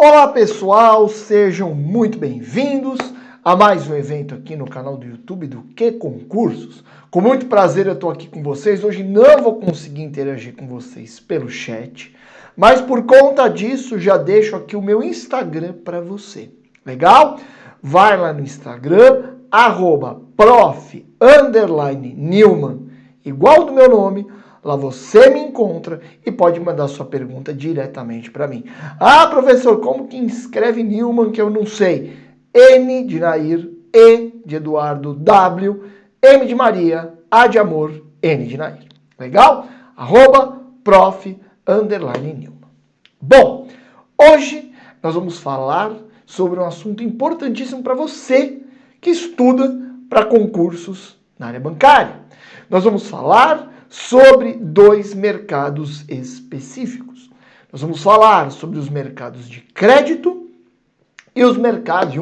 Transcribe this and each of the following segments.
Olá pessoal, sejam muito bem-vindos a mais um evento aqui no canal do YouTube do Que Concursos. Com muito prazer eu estou aqui com vocês. Hoje não vou conseguir interagir com vocês pelo chat, mas por conta disso já deixo aqui o meu Instagram para você. Legal? Vai lá no Instagram, @prof_Newman, igual do meu nome. Lá você me encontra e pode mandar sua pergunta diretamente para mim. Ah, professor, como que escreve Newman que eu não sei? N de Nair, E de Eduardo, W, M de Maria, A de Amor, N de Nair. Legal? @prof_Newman. Bom, hoje nós vamos falar sobre um assunto importantíssimo para você que estuda para concursos na área bancária. Nós vamos falar sobre dois mercados específicos. Nós vamos falar sobre os mercados de crédito e o mercado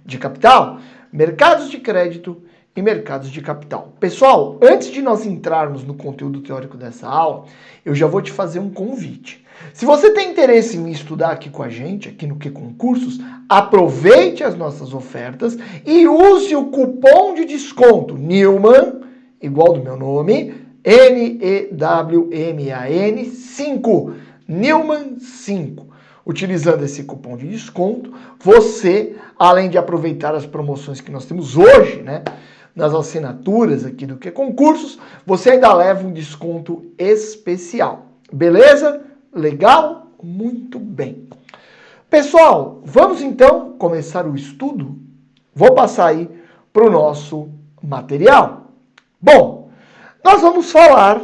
de capital. Mercados de crédito e mercados de capital. Pessoal, antes de nós entrarmos no conteúdo teórico dessa aula, eu já vou te fazer um convite. Se você tem interesse em estudar aqui com a gente, aqui no Que Concursos, aproveite as nossas ofertas e use o cupom de desconto Newman, igual do meu nome, NEWMAN 5, Newman 5. Utilizando esse cupom de desconto, você, além de aproveitar as promoções que nós temos hoje, né, nas assinaturas aqui do Que Concursos, você ainda leva um desconto especial. Beleza? Legal? Muito bem. Pessoal, vamos então começar o estudo? Vou passar aí para o nosso material. Bom, nós vamos falar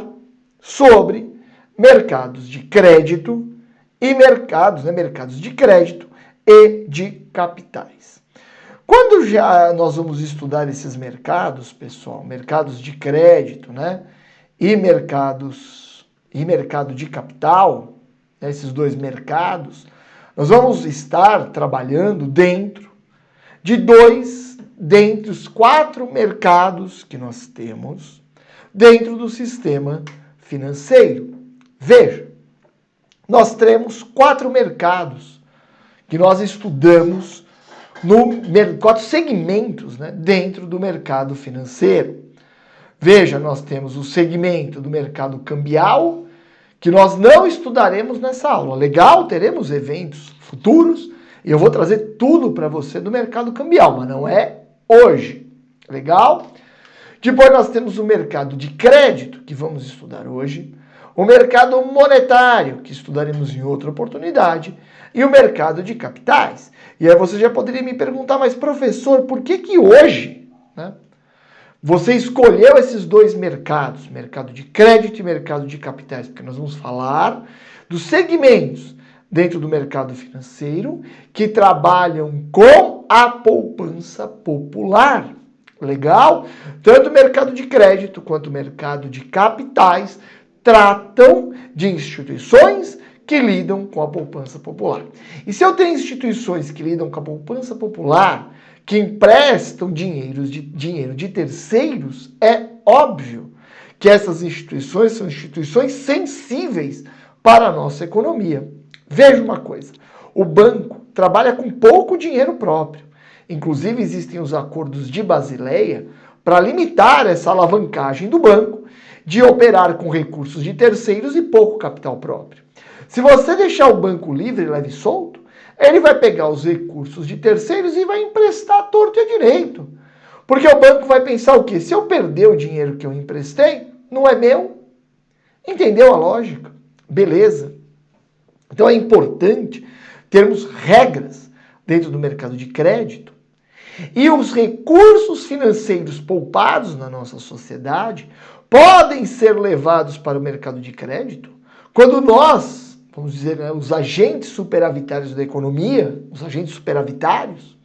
sobre mercados de crédito e mercados de crédito e de capitais. Quando já nós vamos estudar esses mercados, pessoal, mercados de crédito, né, e mercado de capital, né, esses dois mercados, nós vamos estar trabalhando dentro dentre os 4 mercados que nós temos dentro do sistema financeiro. Veja, nós temos 4 mercados que nós estudamos 4 segmentos, né, dentro do mercado financeiro. Veja, nós temos o segmento do mercado cambial, que nós não estudaremos nessa aula. Legal? Teremos eventos futuros e eu vou trazer tudo para você do mercado cambial, mas não é hoje. Legal? Depois nós temos o mercado de crédito, que vamos estudar hoje, o mercado monetário, que estudaremos em outra oportunidade, e o mercado de capitais. E aí você já poderia me perguntar, mas professor, por que hoje, né, você escolheu esses dois mercados, mercado de crédito e mercado de capitais? Porque nós vamos falar dos segmentos dentro do mercado financeiro que trabalham com a poupança popular. Legal? Tanto o mercado de crédito quanto o mercado de capitais tratam de instituições que lidam com a poupança popular. E se eu tenho instituições que lidam com a poupança popular, que emprestam dinheiro de terceiros, é óbvio que essas instituições são instituições sensíveis para a nossa economia. Veja uma coisa, o banco trabalha com pouco dinheiro próprio. Inclusive existem os acordos de Basileia para limitar essa alavancagem do banco de operar com recursos de terceiros e pouco capital próprio. Se você deixar o banco livre, leve e solto, ele vai pegar os recursos de terceiros e vai emprestar à torto e à direito. Porque o banco vai pensar o quê? Se eu perder o dinheiro que eu emprestei, não é meu? Entendeu a lógica? Beleza. Então é importante termos regras dentro do mercado de crédito. E os recursos financeiros poupados na nossa sociedade podem ser levados para o mercado de crédito quando nós, vamos dizer, né, os agentes superavitários da economia, os agentes superavitários,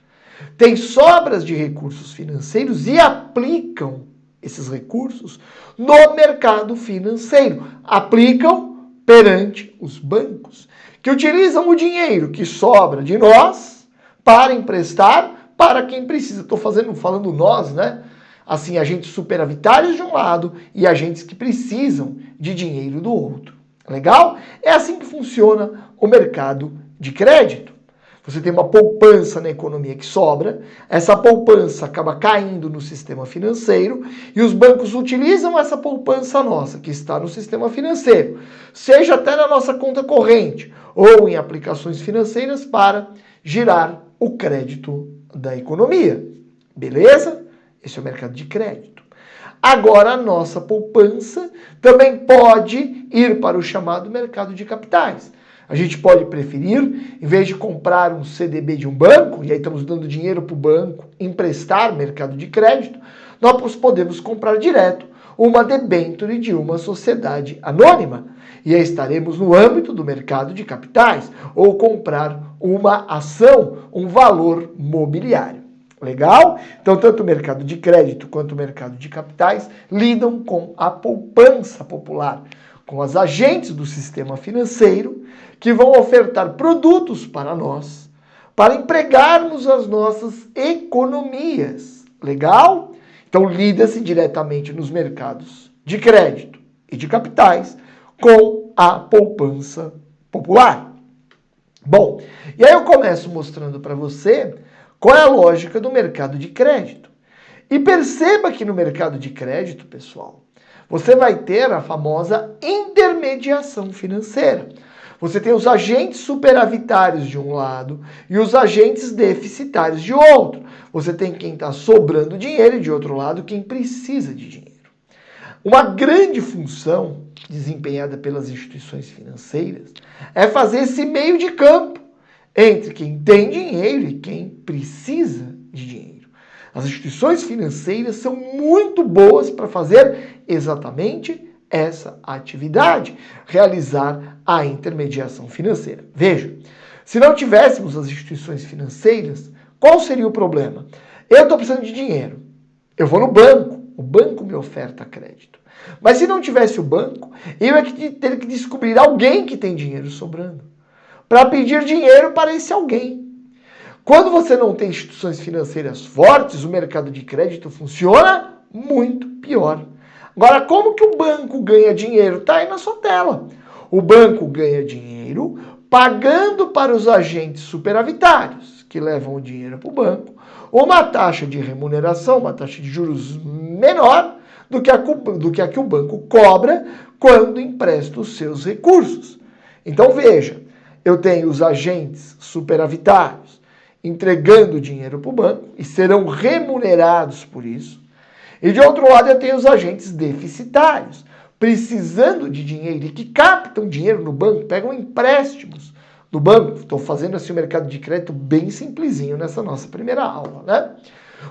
têm sobras de recursos financeiros e aplicam esses recursos no mercado financeiro. Aplicam perante os bancos, que utilizam o dinheiro que sobra de nós para emprestar para quem precisa. Estou falando nós, né? Assim, agentes superavitários de um lado e agentes que precisam de dinheiro do outro. Legal? É assim que funciona o mercado de crédito. Você tem uma poupança na economia que sobra, essa poupança acaba caindo no sistema financeiro e os bancos utilizam essa poupança nossa, que está no sistema financeiro, seja até na nossa conta corrente ou em aplicações financeiras para girar o crédito da economia. Beleza? Esse é o mercado de crédito. Agora, a nossa poupança também pode ir para o chamado mercado de capitais. A gente pode preferir, em vez de comprar um CDB de um banco, e aí estamos dando dinheiro para o banco, emprestar mercado de crédito, nós podemos comprar direto uma debênture de uma sociedade anônima. E aí estaremos no âmbito do mercado de capitais, ou comprar uma ação, um valor mobiliário. Legal? Então, tanto o mercado de crédito quanto o mercado de capitais lidam com a poupança popular, com as agentes do sistema financeiro que vão ofertar produtos para nós, para empregarmos as nossas economias. Legal? Então, lida-se diretamente nos mercados de crédito e de capitais com a poupança popular. Bom, e aí eu começo mostrando para você qual é a lógica do mercado de crédito. E perceba que no mercado de crédito, pessoal, você vai ter a famosa intermediação financeira. Você tem os agentes superavitários de um lado e os agentes deficitários de outro. Você tem quem está sobrando dinheiro e de outro lado quem precisa de dinheiro. Uma grande função desempenhada pelas instituições financeiras é fazer esse meio de campo entre quem tem dinheiro e quem precisa de dinheiro. As instituições financeiras são muito boas para fazer exatamente essa atividade, realizar a intermediação financeira. Veja, se não tivéssemos as instituições financeiras, qual seria o problema? Eu estou precisando de dinheiro, eu vou no banco, o banco me oferta crédito. Mas se não tivesse o banco, eu ia ter que descobrir alguém que tem dinheiro sobrando, para pedir dinheiro para esse alguém. Quando você não tem instituições financeiras fortes, o mercado de crédito funciona muito pior. Agora, como que o banco ganha dinheiro? Está aí na sua tela. O banco ganha dinheiro pagando para os agentes superavitários, que levam o dinheiro para o banco, uma taxa de remuneração, uma taxa de juros menor do que a que o banco cobra quando empresta os seus recursos. Então, veja, eu tenho os agentes superavitários entregando dinheiro para o banco e serão remunerados por isso. E de outro lado eu tenho os agentes deficitários, precisando de dinheiro e que captam dinheiro no banco, pegam empréstimos do banco. Estou fazendo assim o mercado de crédito bem simplesinho nessa nossa primeira aula, né?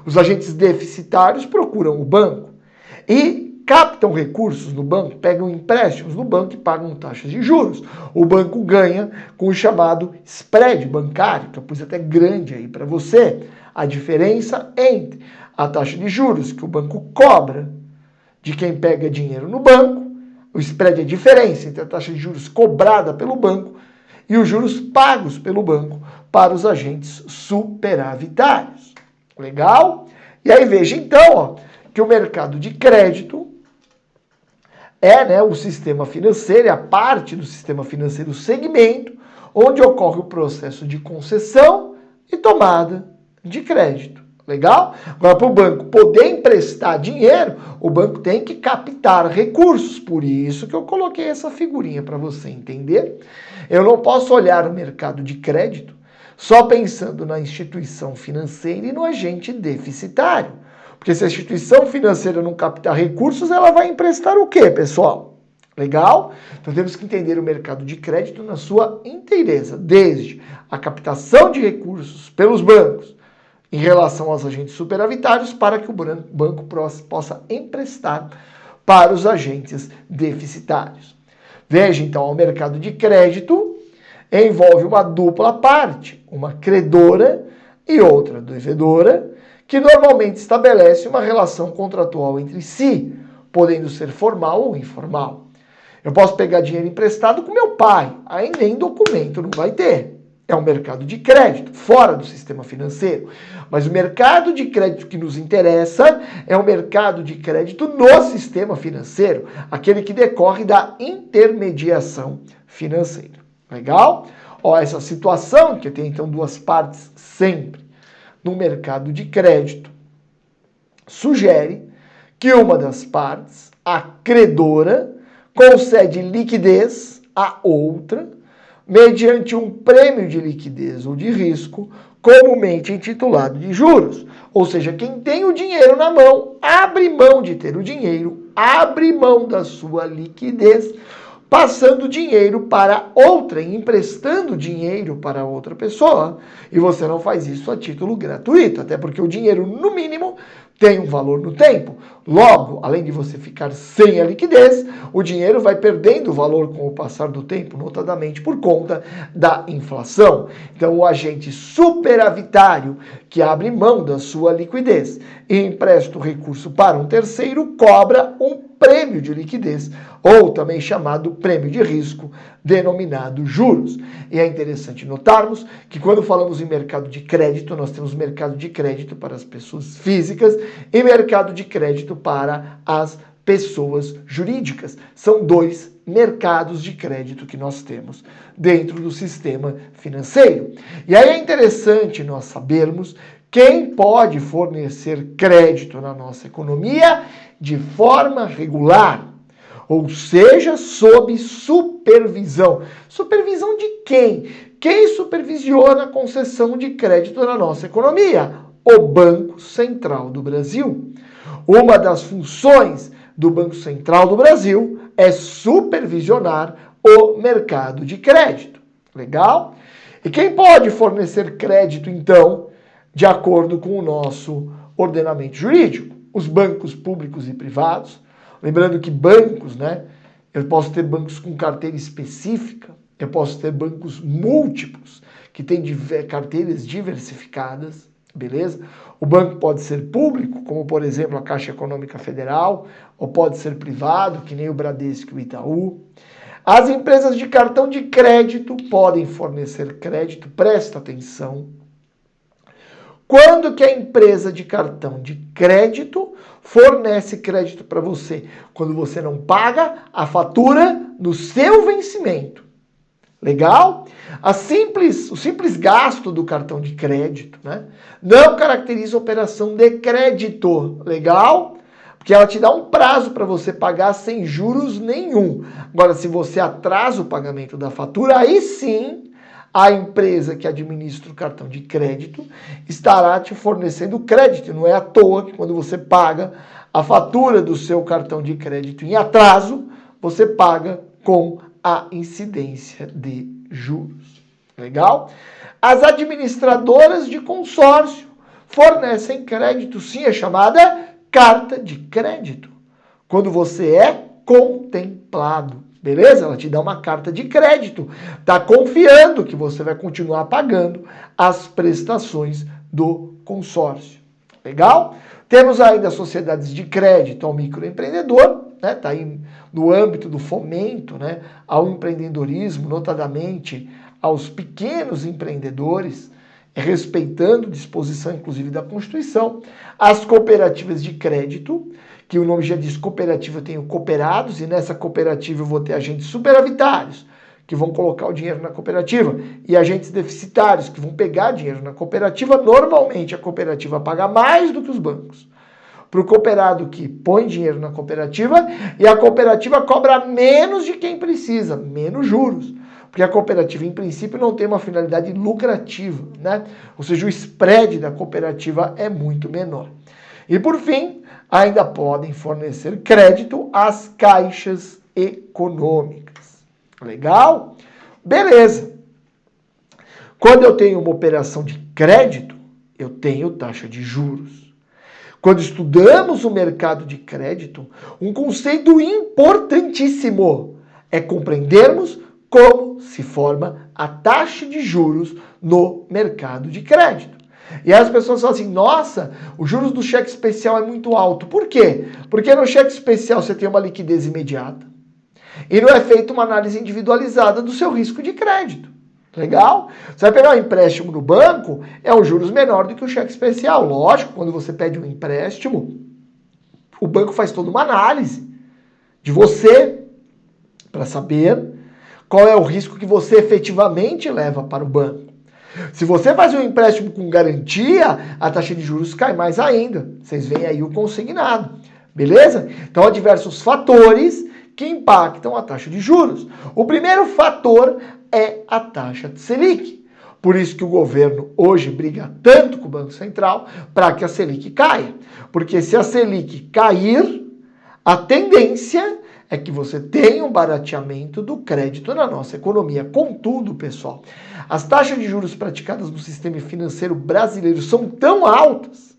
Os agentes deficitários procuram o banco e captam recursos no banco, pegam empréstimos no banco e pagam taxas de juros. O banco ganha com o chamado spread bancário, que eu pus até grande aí para você, a diferença entre a taxa de juros que o banco cobra de quem pega dinheiro no banco, o spread é a diferença entre a taxa de juros cobrada pelo banco e os juros pagos pelo banco para os agentes superavitários. Legal? E aí veja então, ó, que o mercado de crédito é, o sistema financeiro, é a parte do sistema financeiro, o segmento, onde ocorre o processo de concessão e tomada de crédito. Legal? Agora, para o banco poder emprestar dinheiro, o banco tem que captar recursos. Por isso que eu coloquei essa figurinha para você entender. Eu não posso olhar o mercado de crédito só pensando na instituição financeira e no agente deficitário. Porque se a instituição financeira não captar recursos, ela vai emprestar o quê, pessoal? Legal? Então temos que entender o mercado de crédito na sua inteireza, desde a captação de recursos pelos bancos, em relação aos agentes superavitários, para que o banco possa emprestar para os agentes deficitários. Veja, então, o mercado de crédito envolve uma dupla parte, uma credora e outra devedora, que normalmente estabelece uma relação contratual entre si, podendo ser formal ou informal. Eu posso pegar dinheiro emprestado com meu pai, aí nem documento não vai ter. É um mercado de crédito, fora do sistema financeiro. Mas o mercado de crédito que nos interessa é o mercado de crédito no sistema financeiro, aquele que decorre da intermediação financeira. Legal? Ó, essa situação, que tem então duas partes sempre no mercado de crédito, sugere que uma das partes, a credora, concede liquidez à outra mediante um prêmio de liquidez ou de risco, comumente intitulado de juros. Ou seja, quem tem o dinheiro na mão, abre mão de ter o dinheiro, abre mão da sua liquidez, passando dinheiro para outrem, emprestando dinheiro para outra pessoa. E você não faz isso a título gratuito, até porque o dinheiro, no mínimo, tem um valor no tempo. Logo, além de você ficar sem a liquidez, o dinheiro vai perdendo valor com o passar do tempo, notadamente por conta da inflação. Então, o agente superavitário que abre mão da sua liquidez e empresta o recurso para um terceiro cobra um prêmio de liquidez, ou também chamado prêmio de risco, denominado juros. E é interessante notarmos que quando falamos em mercado de crédito, nós temos mercado de crédito para as pessoas físicas e mercado de crédito para as pessoas jurídicas. São dois mercados de crédito que nós temos dentro do sistema financeiro. E aí é interessante nós sabermos quem pode fornecer crédito na nossa economia de forma regular, ou seja, sob supervisão. Supervisão de quem? Quem supervisiona a concessão de crédito na nossa economia? O Banco Central do Brasil. Uma das funções do Banco Central do Brasil é supervisionar o mercado de crédito. Legal? E quem pode fornecer crédito, então, de acordo com o nosso ordenamento jurídico? Os bancos públicos e privados. Lembrando que bancos, né? Eu posso ter bancos com carteira específica, eu posso ter bancos múltiplos, que têm carteiras diversificadas, beleza? O banco pode ser público, como por exemplo a Caixa Econômica Federal, ou pode ser privado, que nem o Bradesco e o Itaú. As empresas de cartão de crédito podem fornecer crédito, presta atenção. Quando que a empresa de cartão de crédito fornece crédito para você? Quando você não paga a fatura no seu vencimento. Legal? O simples gasto do cartão de crédito, né, não caracteriza operação de crédito. Legal? Porque ela te dá um prazo para você pagar sem juros nenhum. Agora, se você atrasa o pagamento da fatura, aí sim a empresa que administra o cartão de crédito estará te fornecendo crédito. Não é à toa que quando você paga a fatura do seu cartão de crédito em atraso, você paga com a incidência de juros. Legal? As administradoras de consórcio fornecem crédito, sim, é chamada carta de crédito. Quando você é contemplado. Beleza? Ela te dá uma carta de crédito. Está confiando que você vai continuar pagando as prestações do consórcio. Legal? Temos ainda sociedades de crédito ao microempreendedor, né? Está aí no âmbito do fomento, né, ao empreendedorismo, notadamente aos pequenos empreendedores, respeitando disposição inclusive da Constituição. As cooperativas de crédito, que o nome já diz cooperativa, eu tenho cooperados, e nessa cooperativa eu vou ter agentes superavitários, que vão colocar o dinheiro na cooperativa, e agentes deficitários, que vão pegar dinheiro na cooperativa. Normalmente a cooperativa paga mais do que os bancos para o cooperado que põe dinheiro na cooperativa, e a cooperativa cobra menos de quem precisa, menos juros. Porque a cooperativa, em princípio, não tem uma finalidade lucrativa, né? Ou seja, o spread da cooperativa é muito menor. E por fim, ainda podem fornecer crédito às caixas econômicas. Legal? Beleza. Quando eu tenho uma operação de crédito, eu tenho taxa de juros. Quando estudamos o mercado de crédito, um conceito importantíssimo é compreendermos como se forma a taxa de juros no mercado de crédito. E aí as pessoas falam assim, nossa, os juros do cheque especial é muito alto. Por quê? Porque no cheque especial você tem uma liquidez imediata e não é feita uma análise individualizada do seu risco de crédito. Legal? Você vai pegar um empréstimo no banco, é um juros menor do que o cheque especial. Lógico, quando você pede um empréstimo, o banco faz toda uma análise de você para saber qual é o risco que você efetivamente leva para o banco. Se você faz um empréstimo com garantia, a taxa de juros cai mais ainda. Vocês veem aí o consignado, beleza? Então há diversos fatores que impactam a taxa de juros. O primeiro fator é a taxa de Selic. Por isso que o governo hoje briga tanto com o Banco Central para que a Selic caia. Porque se a Selic cair, a tendência é que você tenha um barateamento do crédito na nossa economia. Contudo, pessoal, as taxas de juros praticadas no sistema financeiro brasileiro são tão altas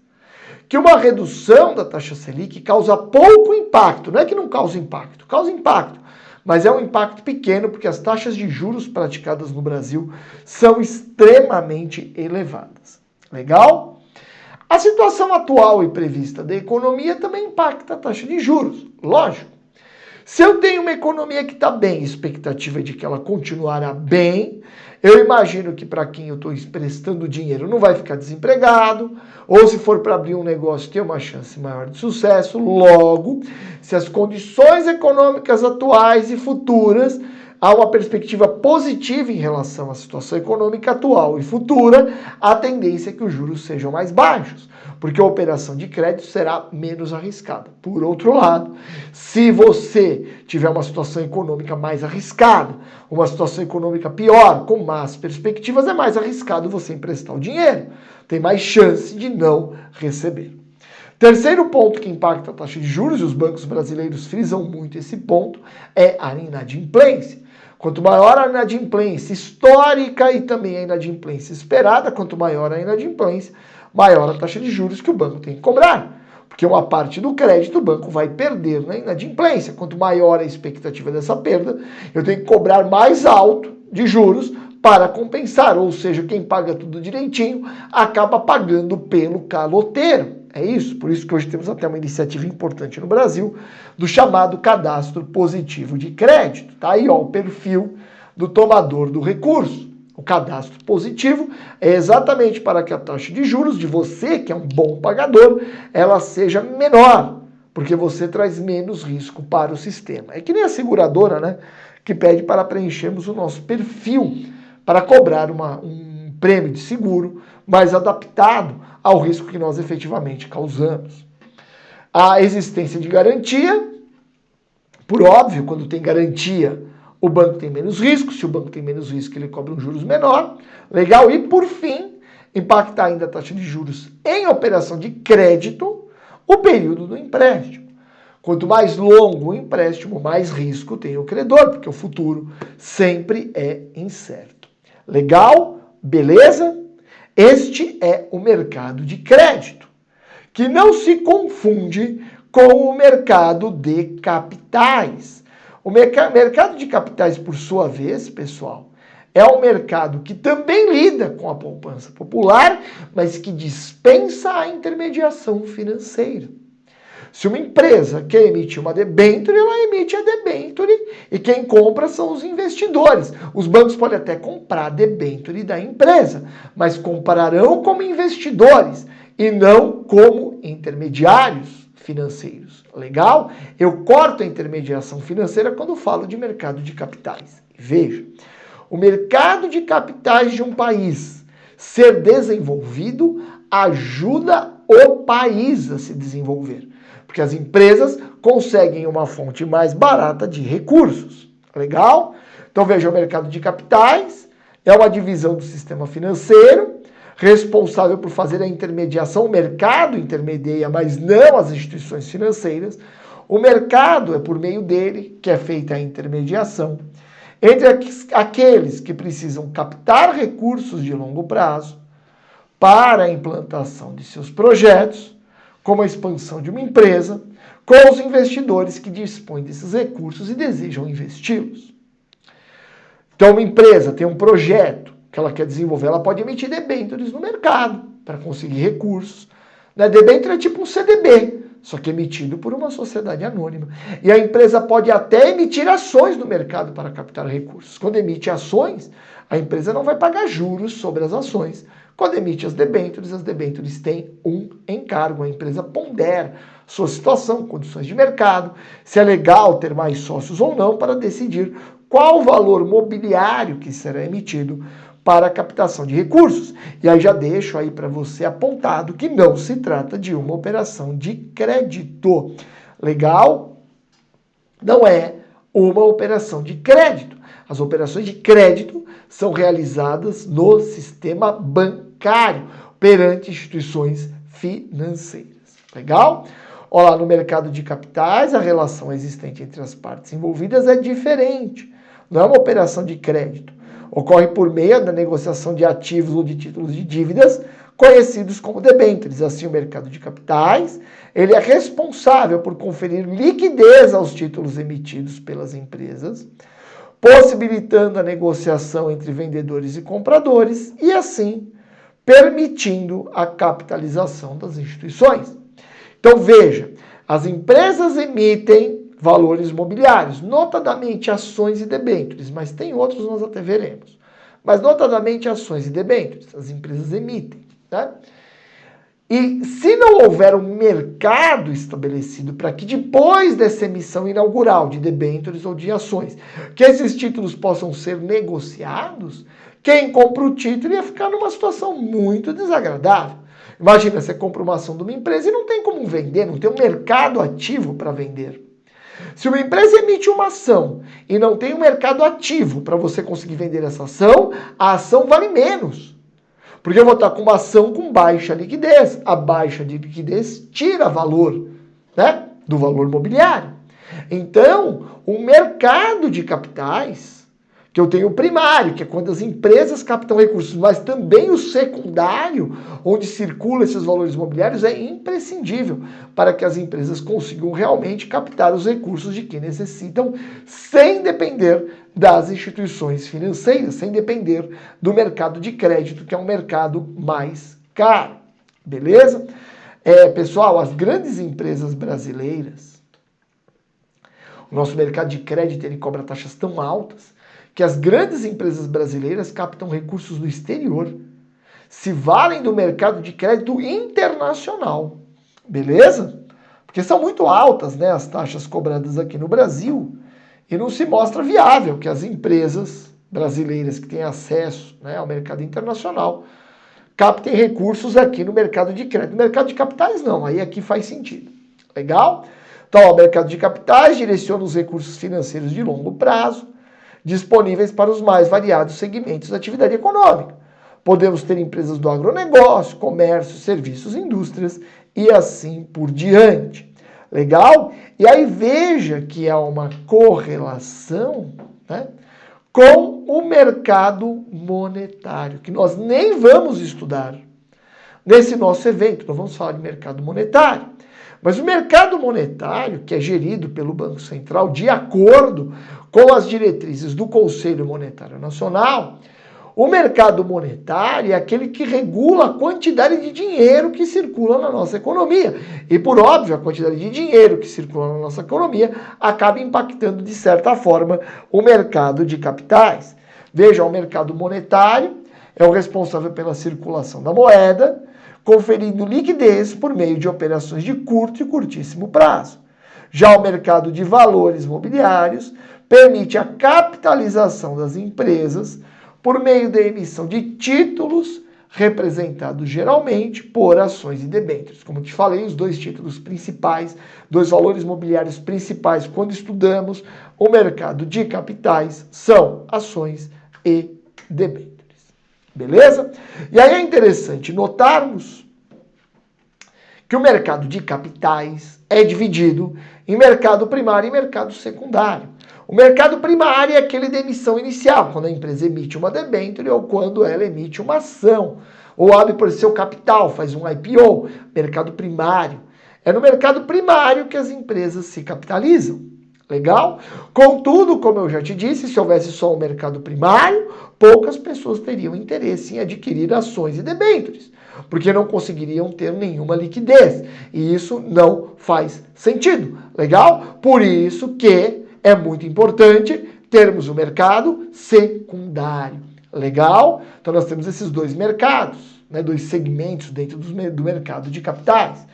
que uma redução da taxa Selic causa pouco impacto. Não é que não causa impacto, causa impacto. Mas é um impacto pequeno porque as taxas de juros praticadas no Brasil são extremamente elevadas. Legal? A situação atual e prevista da economia também impacta a taxa de juros, lógico. Se eu tenho uma economia que está bem, expectativa de que ela continuará bem, eu imagino que para quem eu estou emprestando dinheiro não vai ficar desempregado, ou se for para abrir um negócio tem uma chance maior de sucesso. Logo, se as condições econômicas atuais e futuras há uma perspectiva positiva em relação à situação econômica atual e futura, a tendência é que os juros sejam mais baixos, porque a operação de crédito será menos arriscada. Por outro lado, se você tiver uma situação econômica mais arriscada, uma situação econômica pior, com más perspectivas, é mais arriscado você emprestar o dinheiro. Tem mais chance de não receber. Terceiro ponto que impacta a taxa de juros, e os bancos brasileiros frisam muito esse ponto, é a inadimplência. Quanto maior a inadimplência histórica e também a inadimplência esperada, quanto maior a inadimplência, maior a taxa de juros que o banco tem que cobrar. Porque uma parte do crédito o banco vai perder na inadimplência. Quanto maior a expectativa dessa perda, eu tenho que cobrar mais alto de juros para compensar. Ou seja, quem paga tudo direitinho acaba pagando pelo caloteiro. É isso, por isso que hoje temos até uma iniciativa importante no Brasil do chamado cadastro positivo de crédito. Tá aí, ó, o perfil do tomador do recurso. O cadastro positivo é exatamente para que a taxa de juros de você, que é um bom pagador, ela seja menor, porque você traz menos risco para o sistema. É que nem a seguradora, né, que pede para preenchermos o nosso perfil para cobrar um prêmio de seguro mais adaptado ao risco que nós efetivamente causamos. A existência de garantia, por óbvio, quando tem garantia, o banco tem menos risco. Se o banco tem menos risco, ele cobra um juros menor. Legal? E, por fim, impactar ainda a taxa de juros em operação de crédito, o período do empréstimo. Quanto mais longo o empréstimo, mais risco tem o credor, porque o futuro sempre é incerto. Legal? Beleza? Este é o mercado de crédito, que não se confunde com o mercado de capitais. O mercado de capitais, por sua vez, pessoal, é um mercado que também lida com a poupança popular, mas que dispensa a intermediação financeira. Se uma empresa quer emitir uma debênture, ela emite a debênture e quem compra são os investidores. Os bancos podem até comprar a debênture da empresa, mas comprarão como investidores e não como intermediários financeiros. Legal? Eu corto a intermediação financeira quando falo de mercado de capitais. Veja, o mercado de capitais de um país ser desenvolvido ajuda o país a se desenvolver. Porque as empresas conseguem uma fonte mais barata de recursos. Legal? Então veja, o mercado de capitais é uma divisão do sistema financeiro responsável por fazer a intermediação. O mercado intermedia, mas não as instituições financeiras. O mercado é por meio dele que é feita a intermediação entre aqueles que precisam captar recursos de longo prazo para a implantação de seus projetos, como a expansão de uma empresa, com os investidores que dispõem desses recursos e desejam investi-los. Então, uma empresa tem um projeto que ela quer desenvolver, ela pode emitir debêntures no mercado para conseguir recursos. Debênture é tipo um CDB, só que emitido por uma sociedade anônima. E a empresa pode até emitir ações no mercado para captar recursos. Quando emite ações, a empresa não vai pagar juros sobre as ações. Quando emite as debêntures têm um encargo. A empresa pondera sua situação, condições de mercado, se é legal ter mais sócios ou não para decidir qual o valor mobiliário que será emitido para a captação de recursos. E aí já deixo aí para você apontado que não se trata de uma operação de crédito. Legal? Não é uma operação de crédito. As operações de crédito são realizadas no sistema bancário, perante instituições financeiras. Legal? Olha lá, no mercado de capitais, a relação existente entre as partes envolvidas é diferente. Não é uma operação de crédito. Ocorre por meio da negociação de ativos ou de títulos de dívidas, conhecidos como debêntures. Assim, o mercado de capitais, ele é responsável por conferir liquidez aos títulos emitidos pelas empresas, possibilitando a negociação entre vendedores e compradores e, assim, permitindo a capitalização das instituições. Então, veja, as empresas emitem valores mobiliários, notadamente ações e debêntures, mas tem outros nós até veremos. Mas, notadamente, ações e debêntures, as empresas emitem. Tá? E se não houver um mercado estabelecido para que depois dessa emissão inaugural de debêntures ou de ações, que esses títulos possam ser negociados, quem compra o título ia ficar numa situação muito desagradável. Imagina, você compra uma ação de uma empresa e não tem como vender, não tem um mercado ativo para vender. Se uma empresa emite uma ação e não tem um mercado ativo para você conseguir vender essa ação, a ação vale menos. Porque eu vou estar com uma ação com baixa liquidez. A baixa de liquidez tira valor, né, do valor mobiliário. Então, o mercado de capitais, que eu tenho o primário, que é quando as empresas captam recursos, mas também o secundário, onde circulam esses valores mobiliários, é imprescindível para que as empresas consigam realmente captar os recursos de que necessitam, sem depender das instituições financeiras, sem depender do mercado de crédito, que é um mercado mais caro. Beleza? Pessoal, as grandes empresas brasileiras, o nosso mercado de crédito, ele cobra taxas tão altas que as grandes empresas brasileiras captam recursos do exterior, se valem do mercado de crédito internacional. Beleza? Porque são muito altas, né, as taxas cobradas aqui no Brasil. E não se mostra viável que as empresas brasileiras que têm acesso, né, ao mercado internacional captem recursos aqui no mercado de crédito. No mercado de capitais não, aí aqui faz sentido. Legal? Então, o mercado de capitais direciona os recursos financeiros de longo prazo, disponíveis para os mais variados segmentos da atividade econômica. Podemos ter empresas do agronegócio, comércio, serviços, indústrias e assim por diante. Legal? E aí veja que há uma correlação, né, com o mercado monetário, que nós nem vamos estudar nesse nosso evento. Nós vamos falar de mercado monetário. Mas o mercado monetário, que é gerido pelo Banco Central de acordo com as diretrizes do Conselho Monetário Nacional, o mercado monetário é aquele que regula a quantidade de dinheiro que circula na nossa economia. E, por óbvio, a quantidade de dinheiro que circula na nossa economia acaba impactando, de certa forma, o mercado de capitais. Veja, o mercado monetário é o responsável pela circulação da moeda, conferindo liquidez por meio de operações de curto e curtíssimo prazo. Já o mercado de valores mobiliários permite a capitalização das empresas por meio da emissão de títulos representados geralmente por ações e debêntures. Como te falei, os dois títulos principais, dois valores mobiliários principais quando estudamos o mercado de capitais são ações e debêntures. Beleza? E aí é interessante notarmos que o mercado de capitais é dividido em mercado primário e mercado secundário. O mercado primário é aquele de emissão inicial, quando a empresa emite uma debênture ou quando ela emite uma ação, ou abre por seu capital, faz um IPO, mercado primário. É no mercado primário que as empresas se capitalizam. Legal? Contudo, como eu já te disse, se houvesse só um mercado primário, poucas pessoas teriam interesse em adquirir ações e debêntures, porque não conseguiriam ter nenhuma liquidez. E isso não faz sentido. Legal? Por isso que é muito importante termos o mercado secundário. Legal? Então nós temos esses dois mercados, né, dois segmentos dentro do mercado de capitais.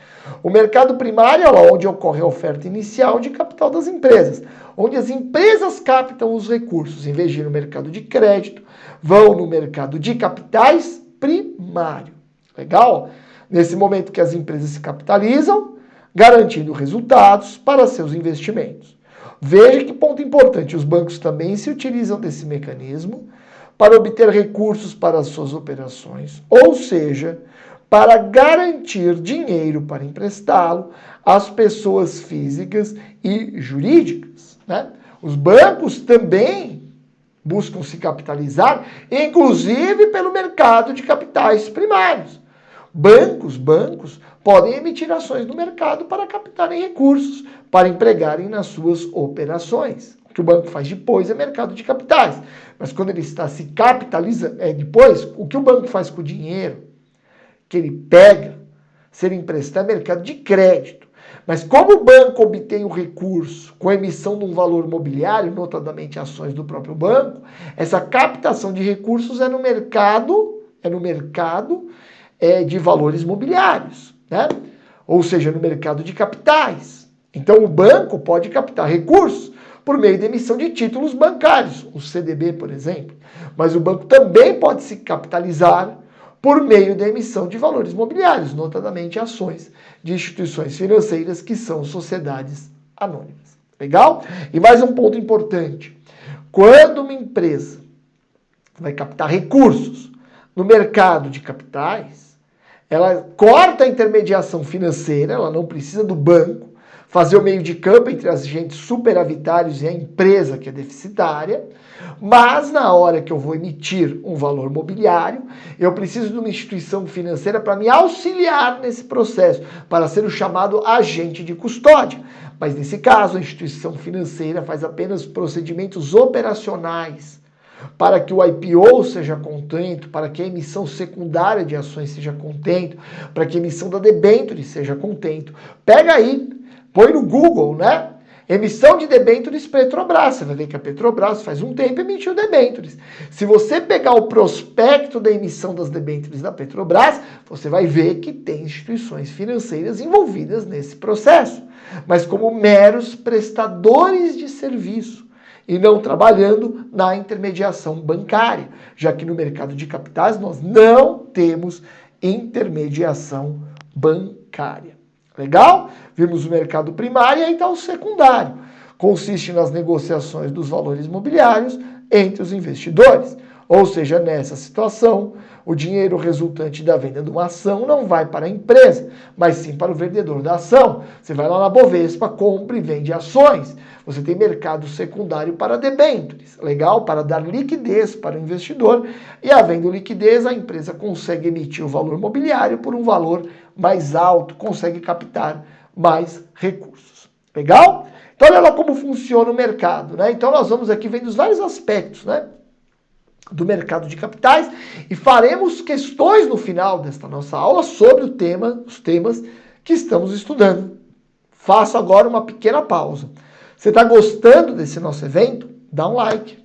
O mercado primário é lá onde ocorre a oferta inicial de capital das empresas, onde as empresas captam os recursos, em vez de ir no mercado de crédito, vão no mercado de capitais primário. Legal? Nesse momento que as empresas se capitalizam, garantindo resultados para seus investimentos. Veja que ponto importante, os bancos também se utilizam desse mecanismo para obter recursos para as suas operações, ou seja, para garantir dinheiro para emprestá-lo às pessoas físicas e jurídicas, né? Os bancos também buscam se capitalizar, inclusive pelo mercado de capitais primários. Bancos podem emitir ações no mercado para captarem recursos, para empregarem nas suas operações. O que o banco faz depois é mercado de capitais. Mas quando ele está se capitalizando, depois, o que o banco faz com o dinheiro que ele pega, se ele emprestar, é mercado de crédito. Mas como o banco obtém o recurso com a emissão de um valor mobiliário, notadamente ações do próprio banco, essa captação de recursos é no mercado de valores mobiliários, né? Ou seja, no mercado de capitais. Então o banco pode captar recursos por meio da emissão de títulos bancários, o CDB, por exemplo. Mas o banco também pode se capitalizar por meio da emissão de valores mobiliários, notadamente ações de instituições financeiras que são sociedades anônimas. Legal? E mais um ponto importante. Quando uma empresa vai captar recursos no mercado de capitais, ela corta a intermediação financeira, ela não precisa do banco fazer o meio de campo entre os agentes superavitários e a empresa que é deficitária, mas na hora que eu vou emitir um valor mobiliário, eu preciso de uma instituição financeira para me auxiliar nesse processo, para ser o chamado agente de custódia. Mas nesse caso, a instituição financeira faz apenas procedimentos operacionais, para que o IPO seja contento, para que a emissão secundária de ações seja contento, para que a emissão da debênture seja contento. Pega aí, põe no Google, né? Emissão de debêntures Petrobras. Você vai ver que a Petrobras faz um tempo emitiu debêntures. Se você pegar o prospecto da emissão das debêntures da Petrobras, você vai ver que tem instituições financeiras envolvidas nesse processo, mas como meros prestadores de serviço e não trabalhando na intermediação bancária, já que no mercado de capitais nós não temos intermediação bancária. Legal? Vimos o mercado primário e aí está o secundário. Consiste nas negociações dos valores mobiliários entre os investidores. Ou seja, nessa situação, o dinheiro resultante da venda de uma ação não vai para a empresa, mas sim para o vendedor da ação. Você vai lá na Bovespa, compra e vende ações. Você tem mercado secundário para debêntures, legal? Para dar liquidez para o investidor. E havendo liquidez, a empresa consegue emitir o valor mobiliário por um valor mais alto, consegue captar mais recursos. Legal? Então olha lá como funciona o mercado, né? Então nós vamos aqui vendo os vários aspectos, né, do mercado de capitais e faremos questões no final desta nossa aula sobre os temas que estamos estudando. Faço agora uma pequena pausa. Você está gostando desse nosso evento? Dá um like.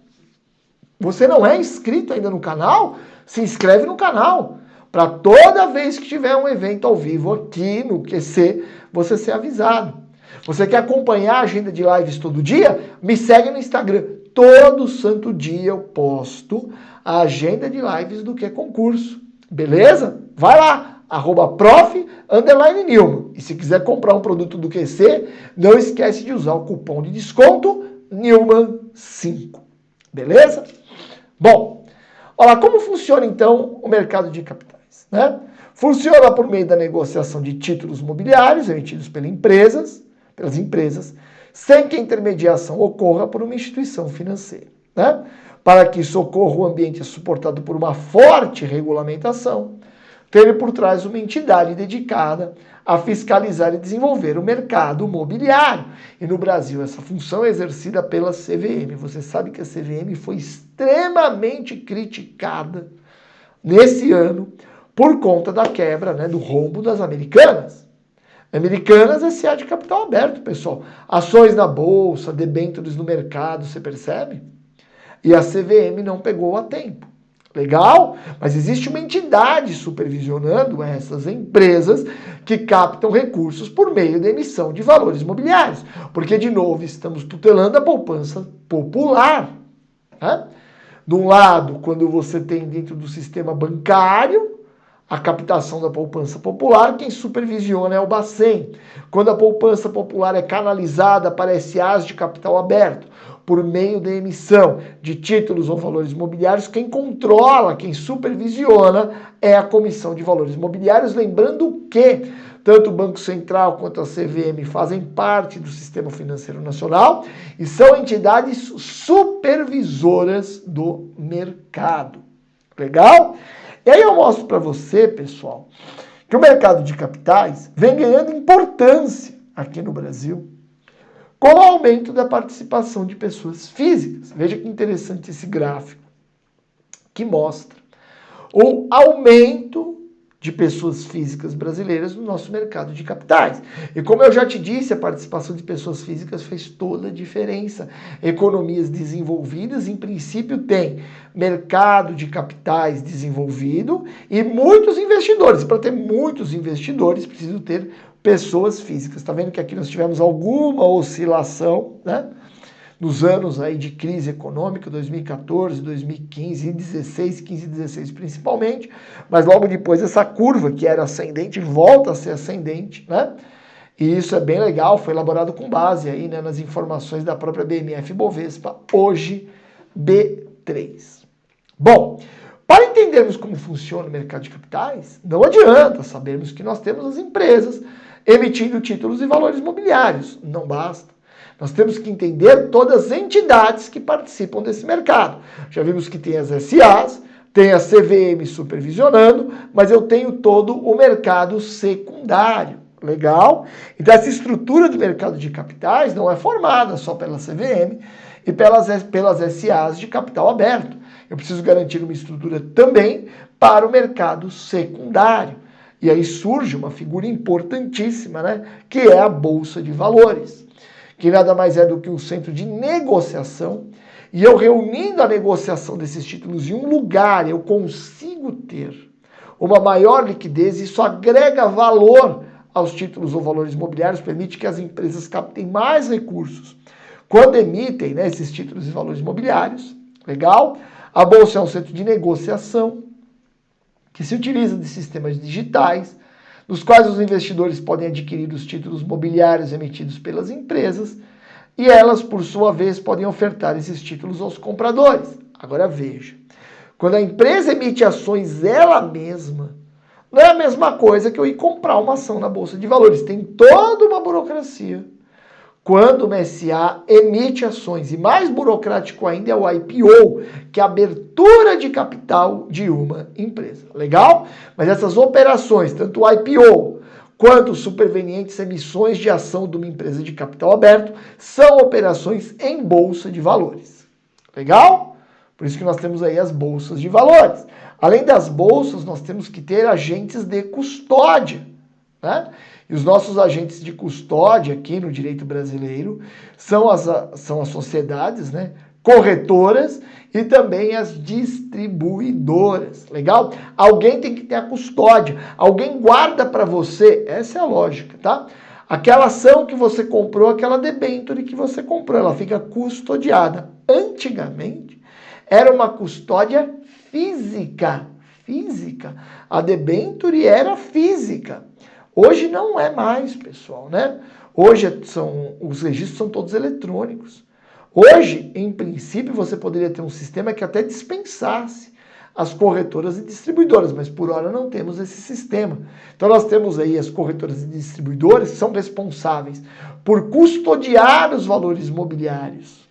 Você não é inscrito ainda no canal? Se inscreve no canal, para toda vez que tiver um evento ao vivo aqui no QC, você ser avisado. Você quer acompanhar a agenda de lives todo dia? Me segue no Instagram. Todo santo dia eu posto a agenda de lives do Que Concurso. Beleza? Vai lá, @prof_Nilman. E se quiser comprar um produto do QC, não esquece de usar o cupom de desconto Nilman5. Beleza? Bom, olha lá, como funciona então o mercado de capitais, né? Funciona por meio da negociação de títulos mobiliários emitidos pelas empresas, sem que a intermediação ocorra por uma instituição financeira, né? Para que isso ocorra, o ambiente é suportado por uma forte regulamentação, tendo por trás uma entidade dedicada a fiscalizar e desenvolver o mercado imobiliário. E no Brasil essa função é exercida pela CVM. Você sabe que a CVM foi extremamente criticada nesse ano por conta da quebra, né, do rombo das Americanas. Americanas S.A. de capital aberto, pessoal. Ações na bolsa, debêntures no mercado, você percebe? E a CVM não pegou a tempo. Legal? Mas existe uma entidade supervisionando essas empresas que captam recursos por meio da emissão de valores mobiliários. Porque, de novo, estamos tutelando a poupança popular. Né? De um lado, quando você tem dentro do sistema bancário a captação da poupança popular, quem supervisiona é o Bacen. Quando a poupança popular é canalizada para SAs de capital aberto, por meio da emissão de títulos ou valores mobiliários, quem controla, quem supervisiona é a Comissão de Valores Mobiliários, lembrando que tanto o Banco Central quanto a CVM fazem parte do Sistema Financeiro Nacional e são entidades supervisoras do mercado. Legal? E aí eu mostro para você, pessoal, que o mercado de capitais vem ganhando importância aqui no Brasil com o aumento da participação de pessoas físicas. Veja que interessante esse gráfico que mostra o aumento de pessoas físicas brasileiras no nosso mercado de capitais. E como eu já te disse, a participação de pessoas físicas fez toda a diferença. Economias desenvolvidas, em princípio, têm mercado de capitais desenvolvido e muitos investidores. E para ter muitos investidores, preciso ter pessoas físicas. Está vendo que aqui nós tivemos alguma oscilação, né? Nos anos aí de crise econômica, 2014, 2015 e 16, 15 e 16 principalmente, mas logo depois essa curva que era ascendente volta a ser ascendente, né? E isso é bem legal, foi elaborado com base aí, né, nas informações da própria BMF Bovespa, hoje B3. Bom, para entendermos como funciona o mercado de capitais, não adianta sabermos que nós temos as empresas emitindo títulos e valores mobiliários, não basta. Nós temos que entender todas as entidades que participam desse mercado. Já vimos que tem as SAs, tem a CVM supervisionando, mas eu tenho todo o mercado secundário. Legal? Então essa estrutura do mercado de capitais não é formada só pela CVM e pelas SAs de capital aberto. Eu preciso garantir uma estrutura também para o mercado secundário. E aí surge uma figura importantíssima, né? Que é a Bolsa de Valores, que nada mais é do que um centro de negociação, e eu reunindo a negociação desses títulos em um lugar, eu consigo ter uma maior liquidez, e isso agrega valor aos títulos ou valores imobiliários, permite que as empresas captem mais recursos quando emitem, né, esses títulos e valores imobiliários. Legal? A Bolsa é um centro de negociação que se utiliza de sistemas digitais, nos quais os investidores podem adquirir os títulos mobiliários emitidos pelas empresas e elas, por sua vez, podem ofertar esses títulos aos compradores. Agora veja, quando a empresa emite ações ela mesma, não é a mesma coisa que eu ir comprar uma ação na Bolsa de Valores. Tem toda uma burocracia. Quando uma SA emite ações, e mais burocrático ainda é o IPO, que é a abertura de capital de uma empresa. Legal? Mas essas operações, tanto o IPO quanto supervenientes emissões de ação de uma empresa de capital aberto, são operações em bolsa de valores. Legal? Por isso que nós temos aí as bolsas de valores. Além das bolsas, nós temos que ter agentes de custódia, né? E os nossos agentes de custódia aqui no direito brasileiro são as sociedades, né, corretoras e também as distribuidoras. Legal? Alguém tem que ter a custódia, alguém guarda para você, essa é a lógica, tá? Aquela ação que você comprou, aquela debênture que você comprou, ela fica custodiada. Antigamente, era uma custódia física. A debênture era física. Hoje não é mais, pessoal, né? Hoje os registros são todos eletrônicos. Hoje, em princípio, você poderia ter um sistema que até dispensasse as corretoras e distribuidoras, mas por hora não temos esse sistema. Então nós temos aí as corretoras e distribuidoras que são responsáveis por custodiar os valores mobiliários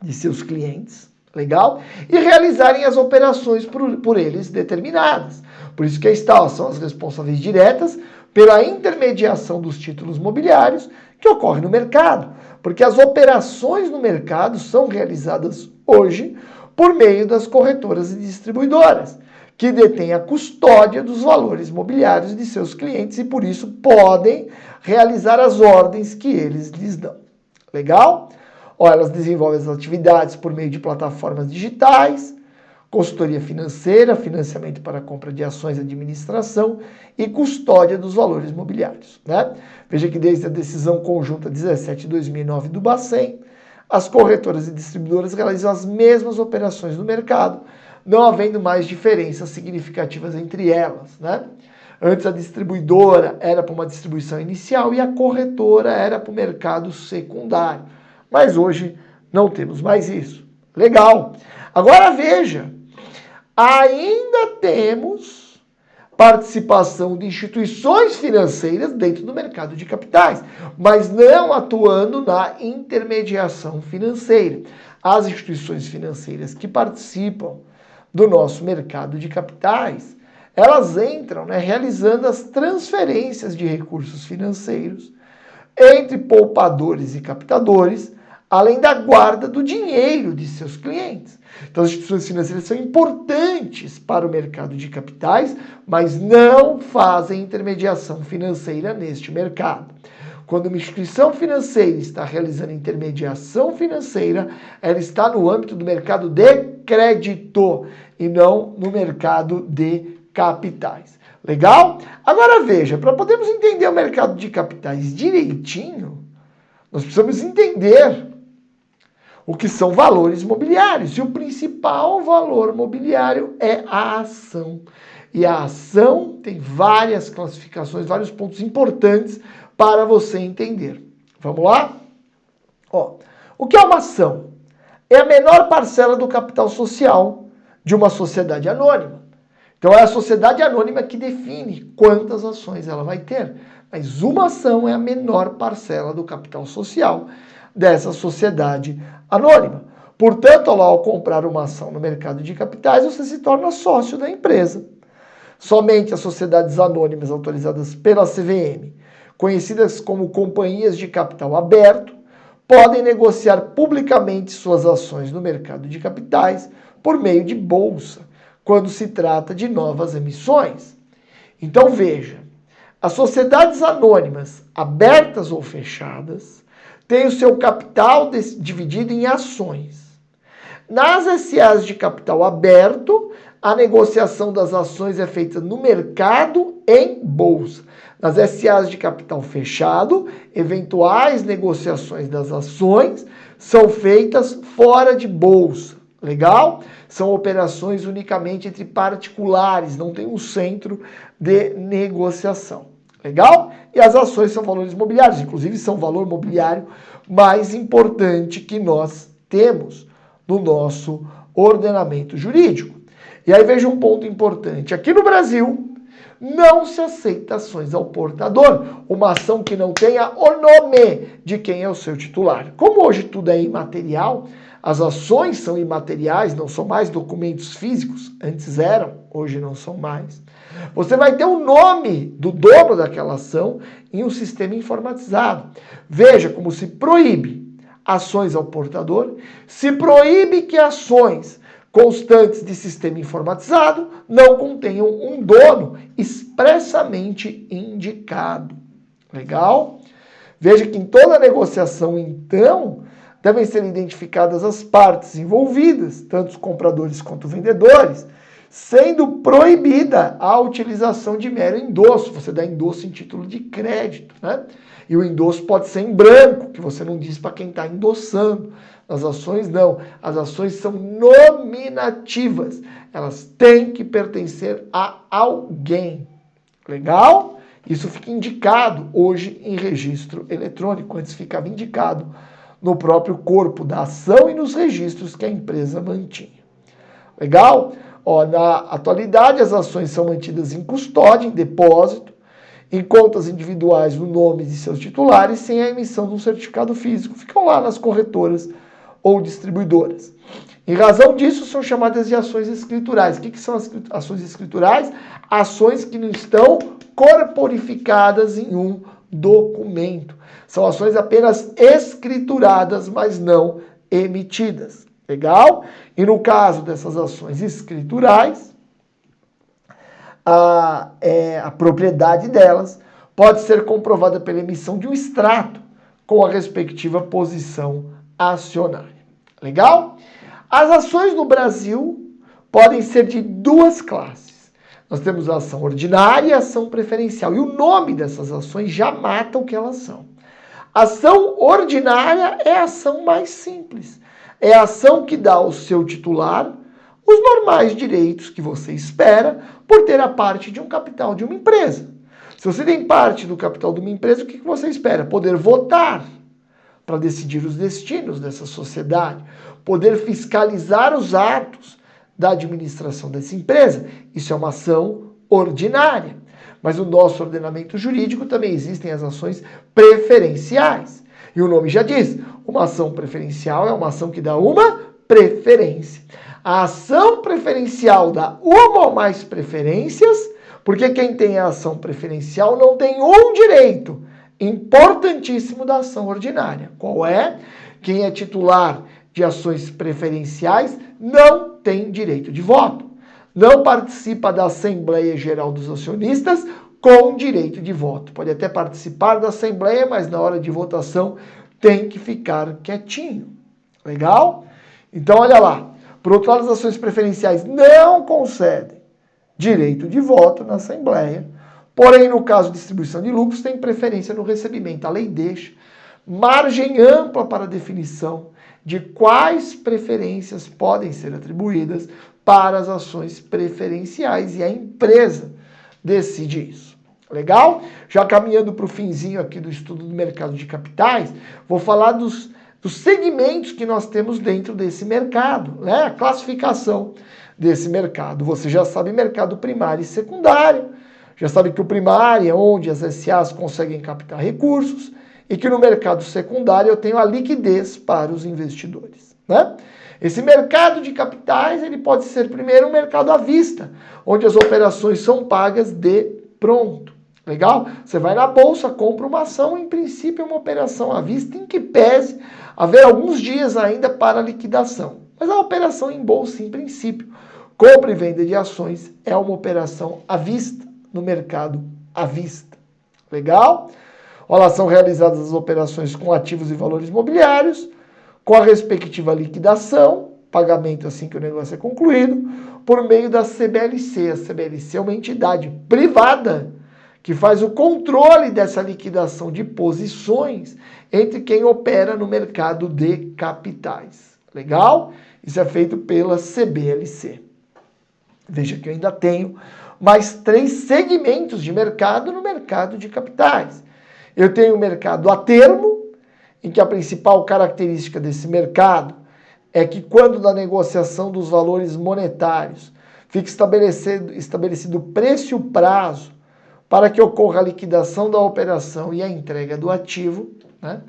de seus clientes, legal? E realizarem as operações por eles determinadas. Por isso que são as responsáveis diretas pela intermediação dos títulos mobiliários que ocorre no mercado. Porque as operações no mercado são realizadas hoje por meio das corretoras e distribuidoras, que detêm a custódia dos valores mobiliários de seus clientes e por isso podem realizar as ordens que eles lhes dão. Legal? Elas desenvolvem as atividades por meio de plataformas digitais, consultoria financeira, financiamento para compra de ações, administração e custódia dos valores mobiliários, né? Veja que desde a decisão conjunta 17/2009 do Bacen, as corretoras e distribuidoras realizam as mesmas operações no mercado, não havendo mais diferenças significativas entre elas, né? Antes a distribuidora era para uma distribuição inicial e a corretora era para o mercado secundário. Mas hoje não temos mais isso. Legal. Agora veja, ainda temos participação de instituições financeiras dentro do mercado de capitais, mas não atuando na intermediação financeira. As instituições financeiras que participam do nosso mercado de capitais, elas entram, né, realizando as transferências de recursos financeiros entre poupadores e captadores, além da guarda do dinheiro de seus clientes. Então as instituições financeiras são importantes para o mercado de capitais, mas não fazem intermediação financeira neste mercado. Quando uma instituição financeira está realizando intermediação financeira, ela está no âmbito do mercado de crédito e não no mercado de capitais. Legal? Agora veja, para podermos entender o mercado de capitais direitinho, nós precisamos entender o que são valores mobiliários. E o principal valor mobiliário é a ação. E a ação tem várias classificações, vários pontos importantes para você entender. Vamos lá? Ó, o que é uma ação? É a menor parcela do capital social de uma sociedade anônima. Então é a sociedade anônima que define quantas ações ela vai ter. Mas uma ação é a menor parcela do capital social dessa sociedade anônima. Portanto, ao comprar uma ação no mercado de capitais, você se torna sócio da empresa. Somente as sociedades anônimas autorizadas pela CVM, conhecidas como companhias de capital aberto, podem negociar publicamente suas ações no mercado de capitais por meio de bolsa, quando se trata de novas emissões. Então veja, as sociedades anônimas, abertas ou fechadas, têm o seu capital dividido em ações. Nas SAs de capital aberto, a negociação das ações é feita no mercado em bolsa. Nas SAs de capital fechado, eventuais negociações das ações são feitas fora de bolsa. Legal? São operações unicamente entre particulares, não tem um centro de negociação. Legal? E as ações são valores mobiliários, inclusive são o valor mobiliário mais importante que nós temos no nosso ordenamento jurídico. E aí veja um ponto importante. Aqui no Brasil, não se aceita ações ao portador, uma ação que não tenha o nome de quem é o seu titular. Como hoje tudo é imaterial, as ações são imateriais, não são mais documentos físicos, antes eram, hoje não são mais. Você vai ter o nome do dono daquela ação em um sistema informatizado. Veja como se proíbe ações ao portador, se proíbe que ações constantes de sistema informatizado não contenham um dono expressamente indicado. Legal? Veja que em toda negociação, então, devem ser identificadas as partes envolvidas, tanto os compradores quanto os vendedores, sendo proibida a utilização de mero endosso. Você dá endosso em título de crédito, né? E o endosso pode ser em branco, que você não diz para quem está endossando. As ações não. As ações são nominativas. Elas têm que pertencer a alguém. Legal? Isso fica indicado hoje em registro eletrônico. Antes ficava indicado no próprio corpo da ação e nos registros que a empresa mantinha. Legal? Ó, na atualidade, as ações são mantidas em custódia, em depósito, em contas individuais no nome de seus titulares, sem a emissão de um certificado físico. Ficam lá nas corretoras ou distribuidoras. Em razão disso, são chamadas de ações escriturais. O que são as ações escriturais? Ações que não estão corporificadas em um documento. São ações apenas escrituradas, mas não emitidas. Legal? E no caso dessas ações escriturais, a propriedade delas pode ser comprovada pela emissão de um extrato com a respectiva posição acionária. Legal? As ações no Brasil podem ser de duas classes. Nós temos a ação ordinária e a ação preferencial. E o nome dessas ações já mata o que elas são. A ação ordinária é a ação mais simples. É a ação que dá ao seu titular os normais direitos que você espera por ter a parte de um capital de uma empresa. Se você tem parte do capital de uma empresa, o que você espera? Poder votar para decidir os destinos dessa sociedade, poder fiscalizar os atos da administração dessa empresa. Isso é uma ação ordinária. Mas no nosso ordenamento jurídico também existem as ações preferenciais. E o nome já diz, uma ação preferencial é uma ação que dá uma preferência. A ação preferencial dá uma ou mais preferências, porque quem tem a ação preferencial não tem um direito importantíssimo da ação ordinária. Qual é? Quem é titular de ações preferenciais não tem direito de voto. Não participa da Assembleia Geral dos Acionistas com direito de voto. Pode até participar da Assembleia, mas na hora de votação tem que ficar quietinho. Legal? Então, olha lá. Por outro lado, as ações preferenciais não concedem direito de voto na Assembleia. Porém, no caso de distribuição de lucros, tem preferência no recebimento. A lei deixa margem ampla para a definição de quais preferências podem ser atribuídas para as ações preferenciais e a empresa decide isso. Legal? Já caminhando para o finzinho aqui do estudo do mercado de capitais, vou falar dos segmentos que nós temos dentro desse mercado, né? A classificação desse mercado. Você já sabe mercado primário e secundário, já sabe que o primário é onde as SAs conseguem captar recursos e que no mercado secundário eu tenho a liquidez para os investidores, né? Esse mercado de capitais, ele pode ser primeiro um mercado à vista, onde as operações são pagas de pronto. Legal? Você vai na bolsa, compra uma ação, em princípio é uma operação à vista, em que pese haver alguns dias ainda para liquidação. Mas a operação em bolsa, em princípio, compra e venda de ações é uma operação à vista, no mercado à vista. Legal? Olha, são realizadas as operações com ativos e valores imobiliários, com a respectiva liquidação, pagamento assim que o negócio é concluído, por meio da CBLC. A CBLC é uma entidade privada que faz o controle dessa liquidação de posições entre quem opera no mercado de capitais. Legal? Isso é feito pela CBLC. Veja que eu ainda tenho mais 3 segmentos de mercado no mercado de capitais. Eu tenho o mercado a termo, em que a principal característica desse mercado é que quando na negociação dos valores monetários fica estabelecido preço e o prazo para que ocorra a liquidação da operação e a entrega do ativo, né?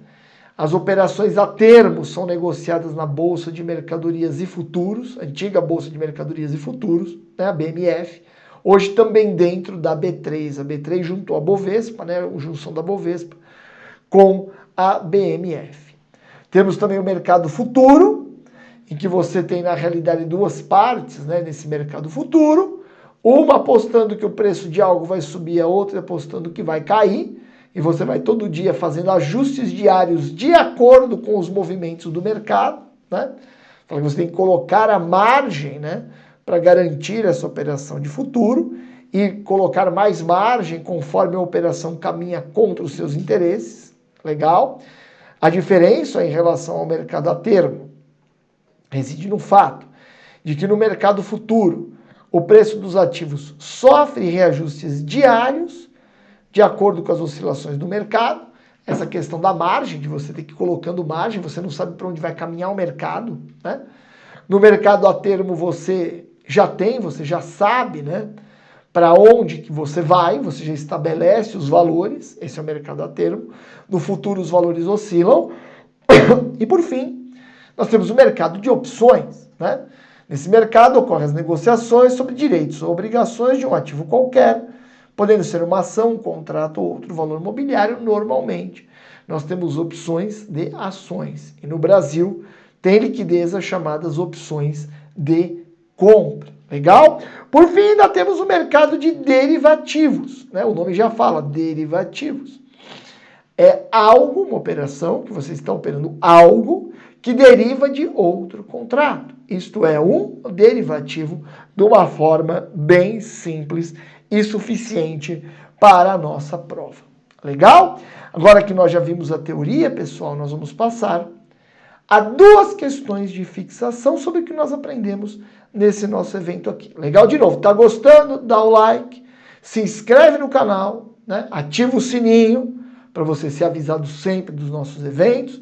As operações a termo são negociadas na Bolsa de Mercadorias e Futuros, antiga Bolsa de Mercadorias e Futuros, né? A BMF, hoje também dentro da B3. A B3 juntou a Bovespa, né? A junção da Bovespa com a BMF. Temos também o mercado futuro, em que você tem na realidade 2 partes, né, nesse mercado futuro, uma apostando que o preço de algo vai subir, a outra apostando que vai cair, e você vai todo dia fazendo ajustes diários de acordo com os movimentos do mercado, né? Então você tem que colocar a margem, né, para garantir essa operação de futuro e colocar mais margem conforme a operação caminha contra os seus interesses. Legal? A diferença em relação ao mercado a termo reside no fato de que no mercado futuro o preço dos ativos sofre reajustes diários de acordo com as oscilações do mercado. Essa questão da margem, de você ter que ir colocando margem, você não sabe para onde vai caminhar o mercado, né? No mercado a termo você já sabe, né, para onde que você vai, você já estabelece os valores, esse é o mercado a termo. No futuro os valores oscilam. E por fim, nós temos o mercado de opções, né? Nesse mercado ocorrem as negociações sobre direitos ou obrigações de um ativo qualquer, podendo ser uma ação, um contrato ou outro valor mobiliário. Normalmente, nós temos opções de ações. E no Brasil, tem liquidez as chamadas opções de compra. Legal? Por fim, ainda temos o mercado de derivativos, né? O nome já fala, derivativos. É algo, uma operação, que você está operando algo que deriva de outro contrato. Isto é um derivativo de uma forma bem simples e suficiente para a nossa prova. Legal? Agora que nós já vimos a teoria, pessoal, nós vamos passar a duas questões de fixação sobre o que nós aprendemos nesse nosso evento aqui. Legal? De novo, tá gostando? Dá o like, se inscreve no canal, né? Ativa o sininho para você ser avisado sempre dos nossos eventos.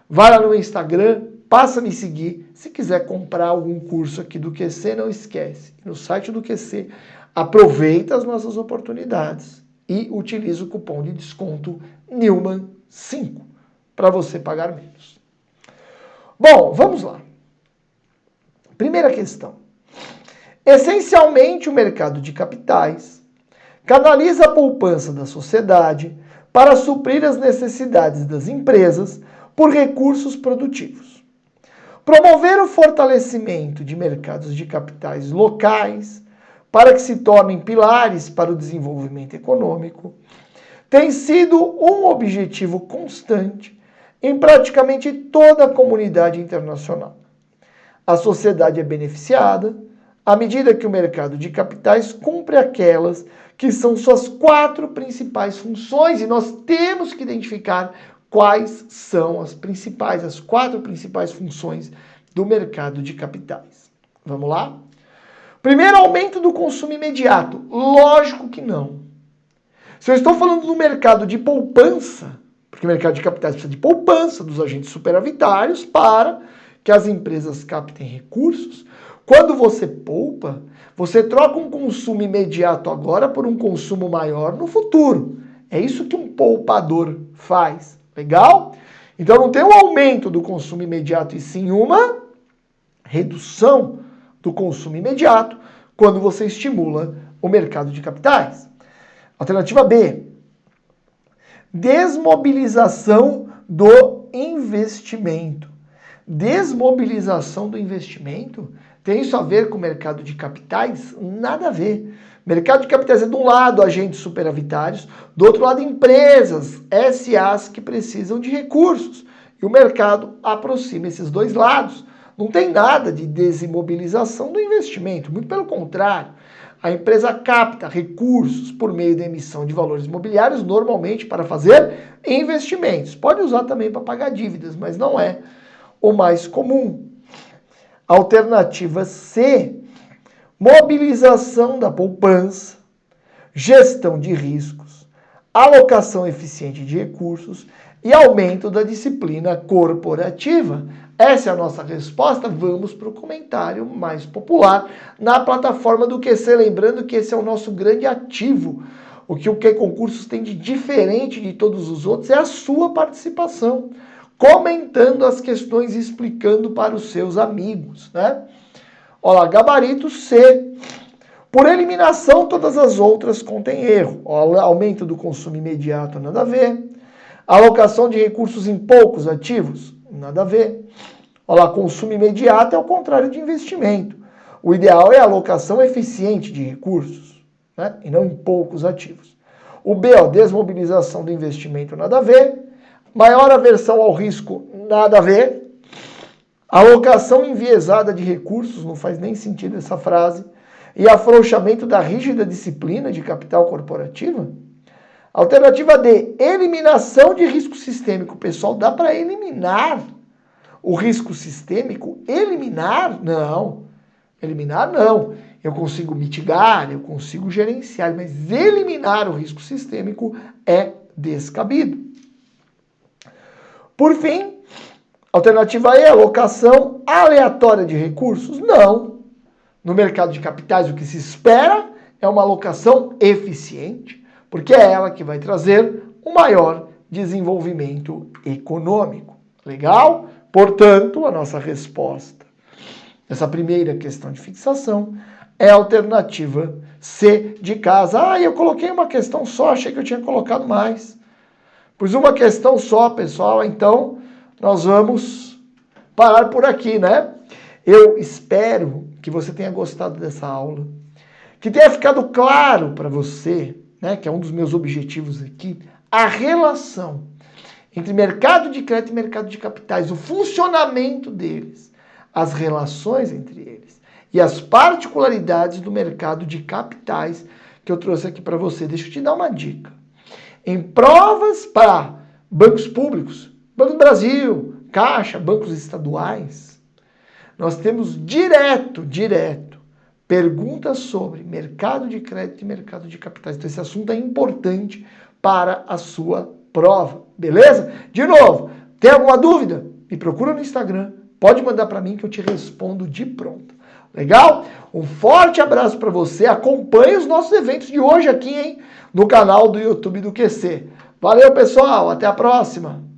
Vai lá no Instagram, passa a me seguir. Se quiser comprar algum curso aqui do QC, não esquece. No site do QC, aproveita as nossas oportunidades e utiliza o cupom de desconto Newman5 para você pagar menos. Bom, vamos lá. Primeira questão. Essencialmente, o mercado de capitais canaliza a poupança da sociedade para suprir as necessidades das empresas por recursos produtivos. Promover o fortalecimento de mercados de capitais locais para que se tornem pilares para o desenvolvimento econômico tem sido um objetivo constante em praticamente toda a comunidade internacional. A sociedade é beneficiada à medida que o mercado de capitais cumpre aquelas que são suas 4 principais funções, e nós temos que identificar quais são as 4 principais funções do mercado de capitais. Vamos lá? Primeiro, aumento do consumo imediato. Lógico que não. Se eu estou falando do mercado de poupança, porque o mercado de capitais precisa de poupança dos agentes superavitários para que as empresas captem recursos. Quando você poupa, você troca um consumo imediato agora por um consumo maior no futuro. É isso que um poupador faz. Legal? Então não tem um aumento do consumo imediato e sim uma redução do consumo imediato quando você estimula o mercado de capitais. Alternativa B. Desmobilização do investimento. Desmobilização do investimento tem isso a ver com o mercado de capitais? Nada a ver. Mercado de capitais é de um lado agentes superavitários, do outro lado empresas, SAs que precisam de recursos. E o mercado aproxima esses dois lados. Não tem nada de desimobilização do investimento, muito pelo contrário. A empresa capta recursos por meio da emissão de valores imobiliários, normalmente para fazer investimentos. Pode usar também para pagar dívidas, mas não é o mais comum. Alternativa C, mobilização da poupança, gestão de riscos, alocação eficiente de recursos e aumento da disciplina corporativa. Essa é a nossa resposta. Vamos para o comentário mais popular na plataforma do QC. Lembrando que esse é o nosso grande ativo. O que o QC Concursos tem de diferente de todos os outros é a sua participação, comentando as questões e explicando para os seus amigos, né? Olha lá, gabarito C. Por eliminação, todas as outras contêm erro. Olha, aumento do consumo imediato, nada a ver. Alocação de recursos em poucos ativos, nada a ver. Olha lá, consumo imediato é o contrário de investimento. O ideal é a alocação eficiente de recursos, né? E não em poucos ativos. O B, ó, desmobilização do investimento, nada a ver. Maior aversão ao risco, nada a ver. Alocação enviesada de recursos, não faz nem sentido essa frase. E afrouxamento da rígida disciplina de capital corporativa. Alternativa D, eliminação de risco sistêmico. Pessoal, dá para eliminar o risco sistêmico? Eliminar? Não. Eliminar não. Eu consigo mitigar, eu consigo gerenciar, mas eliminar o risco sistêmico é descabido. Por fim, alternativa E, alocação aleatória de recursos? Não. No mercado de capitais, o que se espera é uma alocação eficiente, porque é ela que vai trazer um maior desenvolvimento econômico. Legal? Portanto, a nossa resposta essa primeira questão de fixação é a alternativa C de casa. Ah, eu coloquei uma questão só, achei que eu tinha colocado mais. Pus uma questão só, pessoal, então nós vamos parar por aqui, né? Eu espero que você tenha gostado dessa aula, que tenha ficado claro para você, né, que é um dos meus objetivos aqui, a relação entre mercado de crédito e mercado de capitais, o funcionamento deles, as relações entre eles e as particularidades do mercado de capitais que eu trouxe aqui para você. Deixa eu te dar uma dica. Em provas para bancos públicos, Banco do Brasil, Caixa, bancos estaduais, nós temos direto, perguntas sobre mercado de crédito e mercado de capitais. Então esse assunto é importante para a sua prova, beleza? De novo, tem alguma dúvida? Me procura no Instagram, pode mandar para mim que eu te respondo de pronto. Legal? Um forte abraço para você, acompanhe os nossos eventos de hoje aqui, hein? No canal do YouTube do QC. Valeu, pessoal, até a próxima!